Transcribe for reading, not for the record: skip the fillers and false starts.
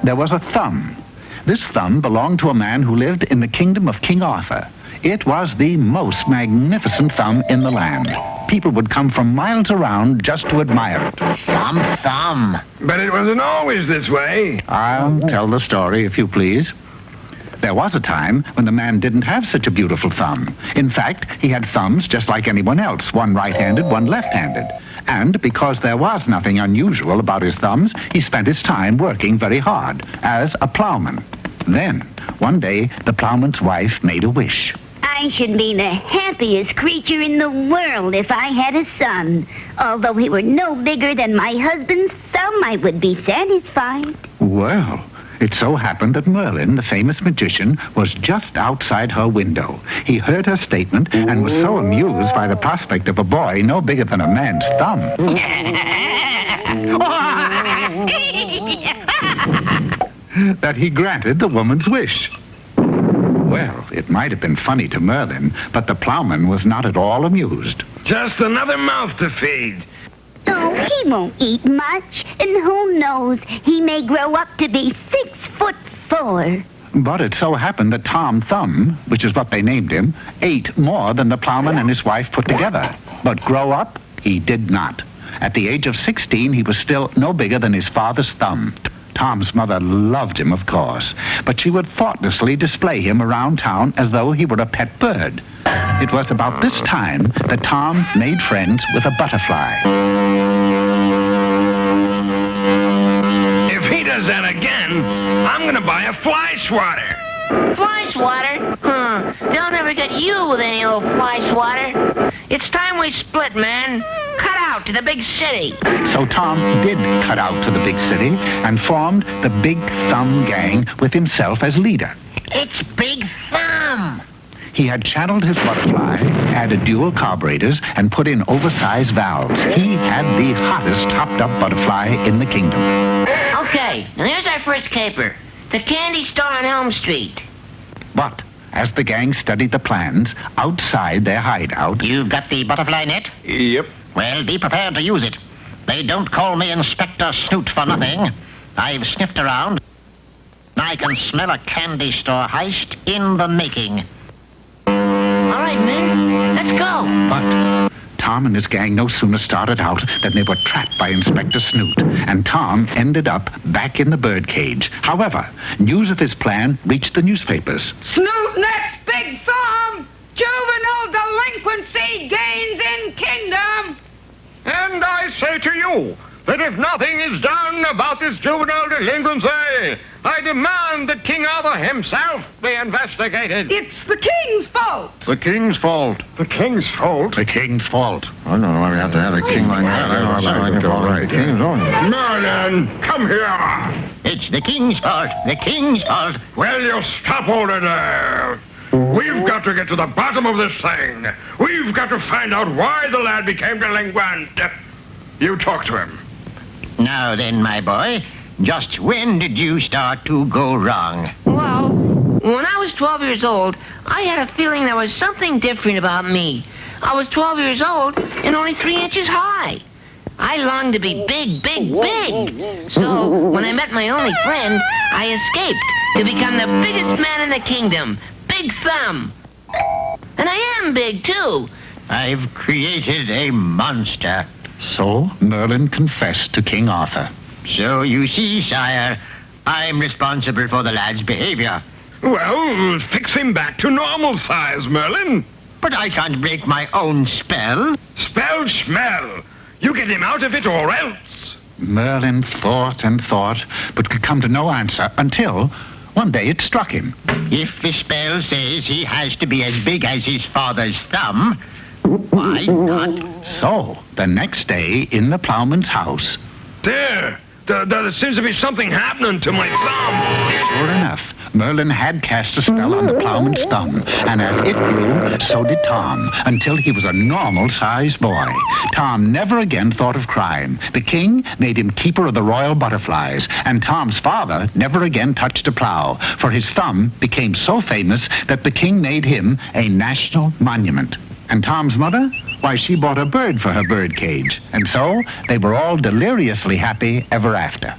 there was a thumb. This thumb belonged to a man who lived in the kingdom of King Arthur. It was the most magnificent thumb in the land. People would come from miles around just to admire it. Thumb. But it wasn't always this way. I'll tell the story, if you please. There was a time when the man didn't have such a beautiful thumb. In fact, he had thumbs just like anyone else, one right-handed, one left-handed. And because there was nothing unusual about his thumbs, he spent his time working very hard as a plowman. Then, one day, the plowman's wife made a wish. I should be the happiest creature in the world if I had a son. Although he were no bigger than my husband's thumb, I would be satisfied. Well, it so happened that Merlin, the famous magician, was just outside her window. He heard her statement and was so amused by the prospect of a boy no bigger than a man's thumb that he granted the woman's wish. Well, it might have been funny to Merlin, but the plowman was not at all amused. Just another mouth to feed. Oh, he won't eat much, and who knows, he may grow up to be 6'4". But it so happened that Tom Thumb, which is what they named him, ate more than the plowman and his wife put together. But grow up, he did not. At the age of 16, he was still no bigger than his father's thumb. Tom's mother loved him, of course, but she would thoughtlessly display him around town as though he were a pet bird. It was about this time that Tom made friends with a butterfly. If he does that again, I'm going to buy a fly swatter. Fly swatter? They'll never get you with any old fly swatter. It's time we split, man. Cut out to the big city. So Tom did cut out to the big city and formed the Big Thumb Gang with himself as leader. It's Big Thumb. He had channeled his butterfly, added dual carburetors, and put in oversized valves. He had the hottest hopped-up butterfly in the kingdom. Okay, and there's our first caper. The candy store on Elm Street. But as the gang studied the plans, outside their hideout... You've got the butterfly net? Yep. Well, be prepared to use it. They don't call me Inspector Snoot for nothing. I've sniffed around. I can smell a candy store heist in the making. All right, men, let's go. But Tom and his gang no sooner started out than they were trapped by Inspector Snoot, and Tom ended up back in the birdcage. However, news of his plan reached the newspapers. Snoot nets Big Thumb! Juvenile delinquency gains in kingdom! And I say to you that if nothing is done about this juvenile delinquency, I demand that King Arthur himself be investigated. It's the king's fault! The king's fault. The king's fault? The king's fault. I don't know why we have to have a king like that. I don't know why the king's own. Merlin, come here. It's the king's fault. The king's fault. Will you stop over there? We've got to get to the bottom of this thing. We've got to find out why the lad became delinquent. You talk to him. Now then, my boy, just when did you start to go wrong? Well, when I was 12 years old, I had a feeling there was something different about me. I was 12 years old and only 3 inches high. I longed to be big, big, big. So when I met my only friend, I escaped to become the biggest man in the kingdom, Big Thumb. And I am big, too. I've created a monster. So Merlin confessed to King Arthur. So you see, sire, I'm responsible for the lad's behavior. Well, fix him back to normal size, Merlin. But I can't break my own spell. Spell smell. You get him out of it or else. Merlin thought and thought, but could come to no answer until one day it struck him. If the spell says he has to be as big as his father's thumb, why not? So, the next day in the plowman's house... There seems to be something happening to my thumb. Sure enough, Merlin had cast a spell on the plowman's thumb, and as it grew, so did Tom, until he was a normal-sized boy. Tom never again thought of crime. The king made him keeper of the royal butterflies, and Tom's father never again touched a plow, for his thumb became so famous that the king made him a national monument. And Tom's mother? Why, she bought a bird for her bird cage. And so they were all deliriously happy ever after.